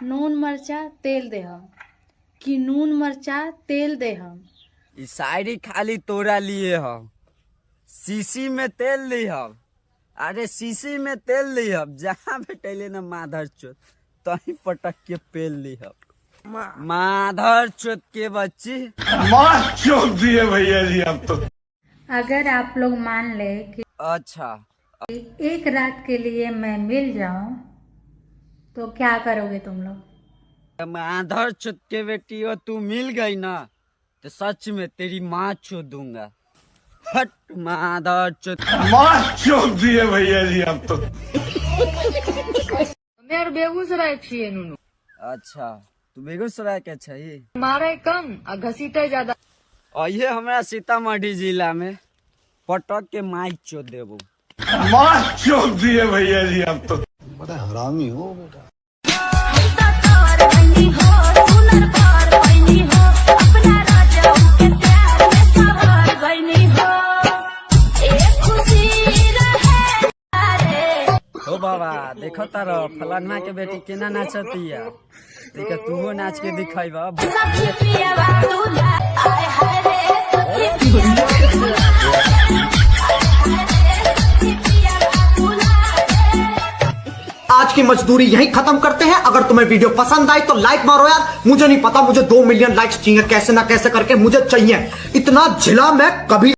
नून मरचा तेल दे हम कि नून मरचा तेल दे हम। ई शायरी खाली तोरा लिए हम। शीशी में तेल ली हम। अरे शीशी में तेल ली हम, जहाँ भेटले न माधर चोत तही पटक के पेल ली हम। माधर चोत के बच्ची मार चोट दिए भैया जी अब तो। अगर आप लोग मान ले कि अच्छा एक रात के लिए मैं मिल जाऊं तो क्या करोगे तुम लोग? माधर चोत के बेटी हो, तू मिल गई ना तो सच में तेरी माँ चोत दूंगा। हट माधर चोत। मार चोट दिए भैया जी अब तो। मेरे बेगूसराय छिए नुनू। अच्छा तू बेगूसराय के छही? मारे कम आ घसीटे ज्यादा। अये हमरा सीतामढ़ी जिला में पटक के माइक चोत देबो। मार चोट दिए भैया जी अब तो। बड़ा हरामी हो बेटा। हो बाबा देखो तारो फलाना के बेटी केना नाचतिया, देखा तूहो नाच के दिखाइबा। आज की मजदूरी यहीं खत्म करते हैं। अगर तुम्हें वीडियो पसंद आई तो लाइक मारो यार। मुझे नहीं पता, मुझे 2 मिलियन लाइक्स चाहिए कैसे ना कैसे करके, मुझे चाहिए। इतना झिला मैं कभी